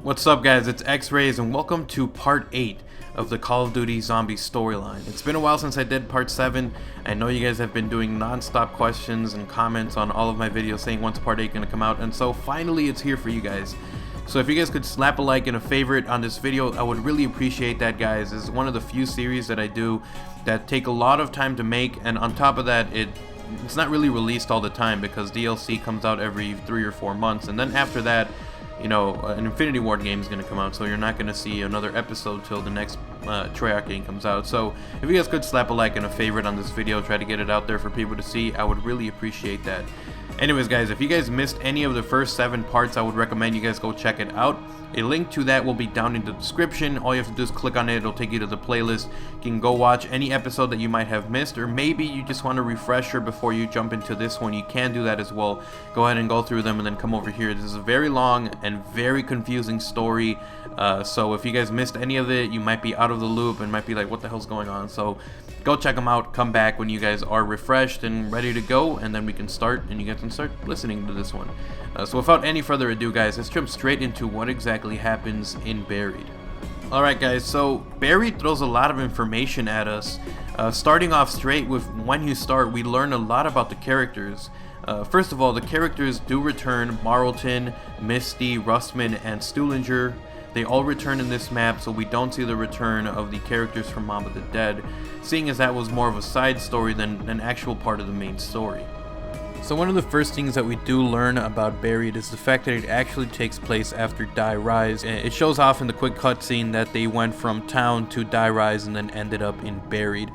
What's up guys, it's X-Rays and welcome to part 8 of the Call of Duty Zombie storyline. It's been a while since I did part 7. I know you guys have been doing non-stop questions and comments on all of my videos saying when's part 8 gonna come out, and so finally it's here for you guys. So if you guys could slap a like and a favorite on this video, I would really appreciate that, guys. It's one of the few series that I do that take a lot of time to make, and on top of that it's not really released all the time because DLC comes out every 3 or 4 months, and then after that, you know, an Infinity Ward game is going to come out, so you're not going to see another episode till the next Treyarch game comes out. So if you guys could slap a like and a favorite on this video, try to get it out there for people to see, I would really appreciate that. Anyways guys, if you guys missed any of the first 7 parts, I would recommend you guys go check it out. A link to that will be down in the description. All you have to do is click on it, it'll take you to the playlist. You can go watch any episode that you might have missed, or maybe you just want a refresher before you jump into this one. You can do that as well. Go ahead and go through them and then come over here. This is a very long and very confusing story, so if you guys missed any of it, you might be out of the loop and might be like, what the hell's going on? So go check them out, come back when you guys are refreshed and ready to go, and then we can start and you guys can start listening to this one. So without any further ado guys, let's jump straight into what exactly happens in Buried. Alright guys, so Buried throws a lot of information at us. Starting off straight with when you start, we learn a lot about the characters. First of all, the characters do return: Marlton, Misty, Rustman, and Stuhlinger. They all return in this map, so we don't see the return of the characters from Mob of the Dead, seeing as that was more of a side story than an actual part of the main story. So one of the first things that we do learn about Buried is the fact that it actually takes place after Die Rise. It shows off in the quick cutscene that they went from town to Die Rise and then ended up in Buried.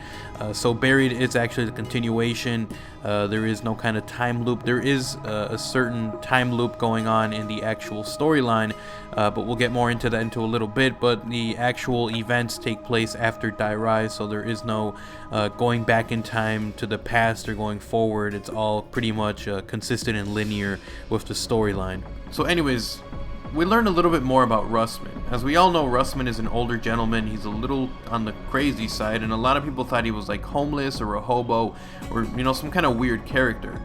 So Buried is actually the continuation. There is no kind of time loop. There is a certain time loop going on in the actual storyline, but we'll get more into that into a little bit. But the actual events take place after Die Rise, so there is no going back in time to the past or going forward. It's all pretty much consistent and linear with the storyline. So anyways, we learn a little bit more about Rustman. As we all know, Rustman is an older gentleman. He's a little on the crazy side, and a lot of people thought he was like homeless or a hobo or, you know, some kind of weird character.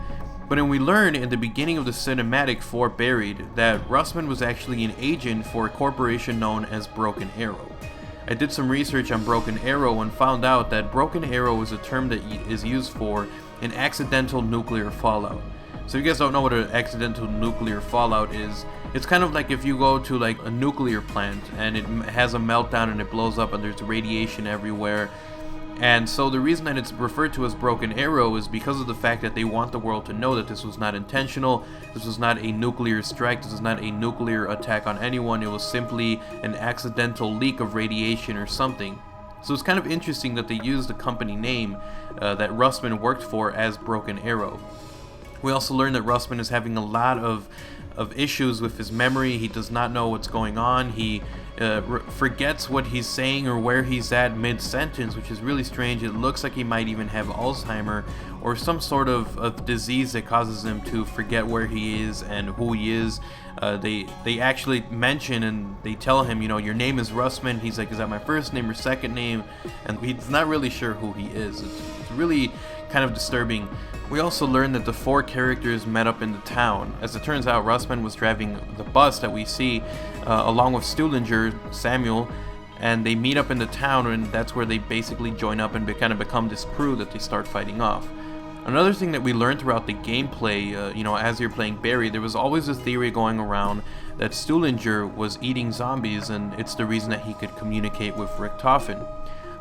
But then we learn in the beginning of the cinematic for Buried that Rustman was actually an agent for a corporation known as Broken Arrow. I did some research on Broken Arrow and found out that Broken Arrow is a term that is used for an accidental nuclear fallout. So if you guys don't know what an accidental nuclear fallout is, it's kind of like if you go to like a nuclear plant and it has a meltdown and it blows up and there's radiation everywhere. And so the reason that it's referred to as Broken Arrow is because of the fact that they want the world to know that this was not intentional, this was not a nuclear strike, this was not a nuclear attack on anyone, it was simply an accidental leak of radiation or something. So it's kind of interesting that they used the company name that Rustman worked for as Broken Arrow. We also learn that Rustman is having a lot of issues with his memory. He does not know what's going on. He forgets what he's saying or where he's at mid-sentence, which is really strange. It looks like he might even have Alzheimer or some sort of disease that causes him to forget where he is and who he is. They actually mention and they tell him, you know, your name is Rustman. He's like, is that my first name or second name? And he's not really sure who he is. It's really kind of disturbing. We also learned that the 4 characters met up in the town. As it turns out, Rustman was driving the bus that we see along with Stuhlinger, Samuel, and they meet up in the town, and that's where they basically join up and kind of become this crew that they start fighting off. Another thing that we learned throughout the gameplay, you know, as you're playing Buried, there was always a theory going around that Stuhlinger was eating zombies, and it's the reason that he could communicate with Richtofen.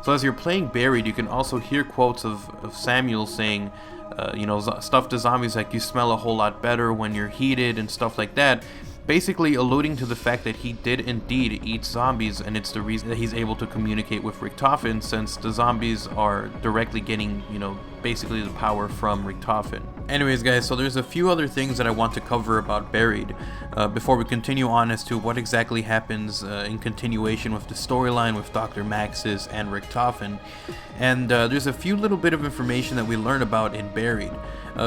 So as you're playing Buried, you can also hear quotes of Samuel saying, you know, stuff to zombies like, you smell a whole lot better when you're heated and stuff like that, basically alluding to the fact that he did indeed eat zombies, and it's the reason that he's able to communicate with Richtofen, since the zombies are directly getting, you know, basically the power from Richtofen. Anyways guys, so there's a few other things that I want to cover about Buried before we continue on as to what exactly happens in continuation with the storyline with Dr. Maxis and Richtofen. And there's a few little bit of information that we learn about in Buried.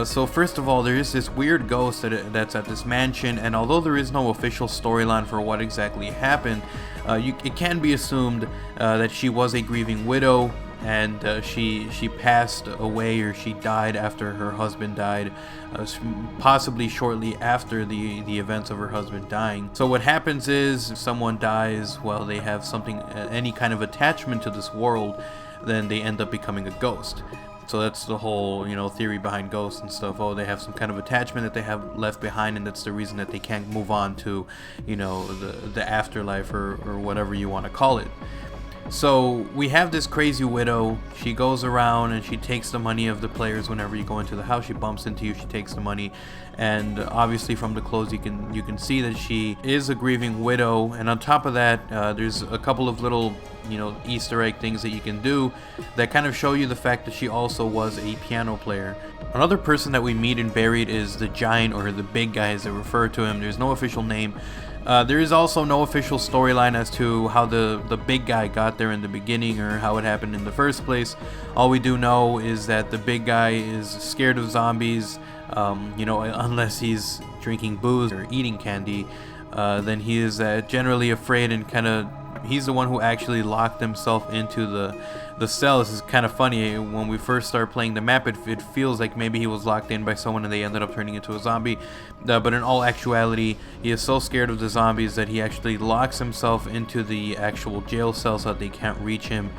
So first of all, there is this weird ghost that's at this mansion, and although there is no official storyline for what exactly happened, it can be assumed that she was a grieving widow, and she passed away, or she died after her husband died, possibly shortly after the events of her husband dying. So what happens is, if someone dies while they have something, any kind of attachment to this world, then they end up becoming a ghost. So that's the whole, theory behind ghosts and stuff. Oh, they have some kind of attachment that they have left behind, and that's the reason that they can't move on to, the afterlife, or whatever you want to call it. So we have this crazy widow. She goes around and she takes the money of the players. Whenever you go into the house, she bumps into you, she takes the money, and obviously from the clothes you can see that she is a grieving widow. And on top of that, there's a couple of little Easter egg things that you can do that kind of show you the fact that she also was a piano player. Another person that we meet in Buried is the giant, or the big guy as they refer to him. There's no official name. There is also no official storyline as to how the big guy got there in the beginning, or how it happened in the first place. All we do know is that the big guy is scared of zombies, unless he's drinking booze or eating candy. Then he is generally afraid, and he's the one who actually locked himself into the cell. This is kind of funny. When we first start playing the map, it feels like maybe he was locked in by someone and they ended up turning into a zombie. But in all actuality, he is so scared of the zombies that he actually locks himself into the actual jail cell so that they can't reach him.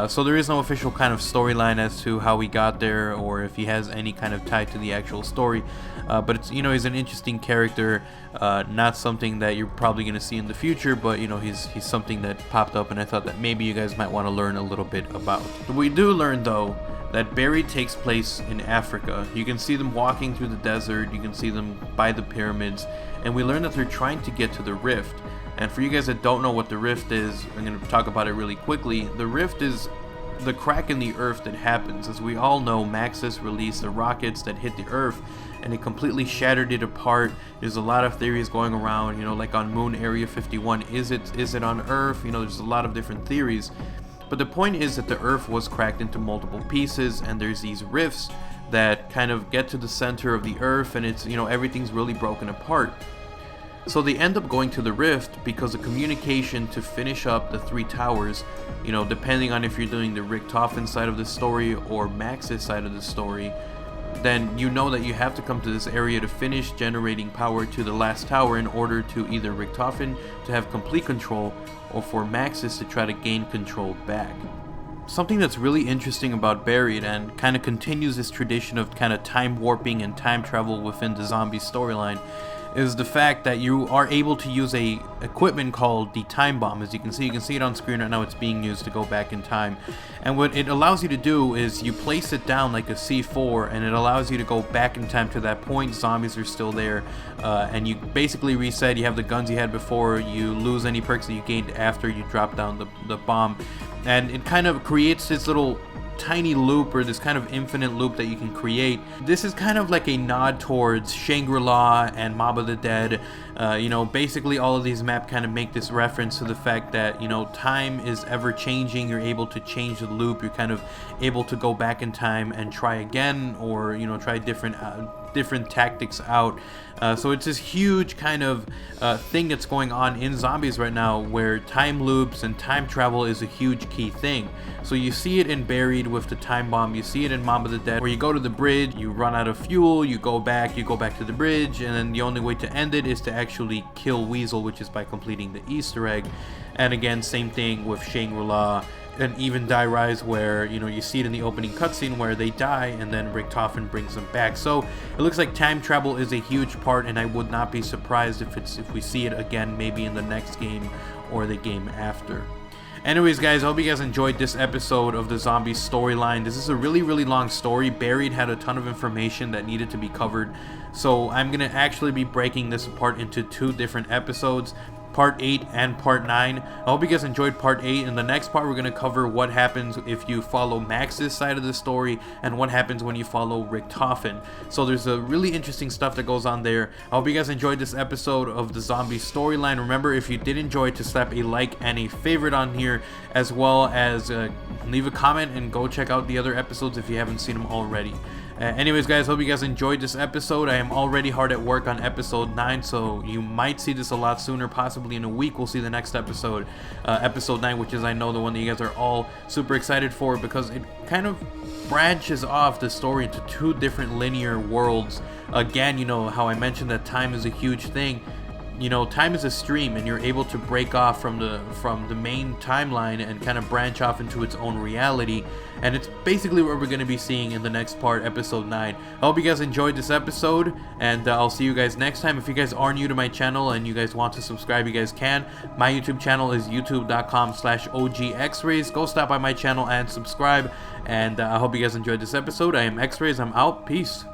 So there is no official kind of storyline as to how he got there, or if he has any kind of tie to the actual story. But it's, he's an interesting character, not something that you're probably going to see in the future, but he's something that popped up, and I thought that maybe you guys might want to learn a little bit about. We do learn though that Buried takes place in Africa. You can see them walking through the desert, you can see them by the pyramids, and we learn that they're trying to get to the Rift. And for you guys that don't know what the Rift is, I'm going to talk about it really quickly. The Rift is the crack in the earth that happens. As we all know, Maxis released the rockets that hit the earth, and it completely shattered it apart. There's a lot of theories going around, like on Moon Area 51. Is it on Earth? There's a lot of different theories. But the point is that the Earth was cracked into multiple pieces, and there's these rifts that kind of get to the center of the Earth, and it's, everything's really broken apart. So they end up going to the Rift because the communication to finish up the 3 towers, depending on if you're doing the Richtofen side of the story or Maxis side of the story, then that you have to come to this area to finish generating power to the last tower in order to either Richtofen to have complete control, or for Maxis to try to gain control back. Something that's really interesting about Buried, and kind of continues this tradition of kind of time warping and time travel within the zombie storyline, is the fact that you are able to use a equipment called the time bomb. As you can see it on screen right now. It's being used to go back in time, and what it allows you to do is you place it down like a C4, and it allows you to go back in time to that point. Zombies are still there, and you basically reset. You have the guns you had before, you lose any perks that you gained after you drop down the bomb, and it kind of creates this little tiny loop, or this kind of infinite loop that you can create. This is kind of like a nod towards Shangri-La and Mob of the Dead. Basically all of these maps kind of make this reference to the fact that, time is ever changing. You're able to change the loop. You're kind of able to go back in time and try again, or, try different tactics out. So it's this huge kind of thing that's going on in zombies right now, where time loops and time travel is a huge key thing. So you see it in Buried with the time bomb, you see it in Mob of the Dead, where you go to the bridge, you run out of fuel, you go back to the bridge, and then the only way to end it is to actually kill Weasel, which is by completing the Easter egg. And again, same thing with Shangri-La and even Die Rise, where you see it in the opening cutscene where they die and then Richtofen brings them back. So it looks like time travel is a huge part, and I would not be surprised if we see it again, maybe in the next game or the game after. Anyways, guys, I hope you guys enjoyed this episode of the zombie storyline. This is a really, really long story. Buried had a ton of information that needed to be covered, so I'm gonna actually be breaking this apart into 2 different episodes. Part 8 and Part 9. I hope you guys enjoyed Part 8. In the next part, we're going to cover what happens if you follow Max's side of the story, and what happens when you follow Richtofen. So there's a really interesting stuff that goes on there. I hope you guys enjoyed this episode of the zombie storyline. Remember, if you did enjoy, to slap a like and a favorite on here, as well as leave a comment and go check out the other episodes if you haven't seen them already. Anyways, guys, hope you guys enjoyed this episode. I am already hard at work on episode 9, so you might see this a lot sooner. Possibly in a week we'll see the next episode, episode 9, which is, I know, the one that you guys are all super excited for, because it kind of branches off the story into 2 different linear worlds. Again, you know how I mentioned that time is a huge thing. You know, time is a stream, and you're able to break off from the main timeline and kind of branch off into its own reality. And it's basically what we're going to be seeing in the next part, episode 9. I hope you guys enjoyed this episode, and I'll see you guys next time. If you guys are new to my channel and you guys want to subscribe, you guys can. My YouTube channel is youtube.com/OGXrays. Go stop by my channel and subscribe. And I hope you guys enjoyed this episode. I am X-Rays. I'm out. Peace.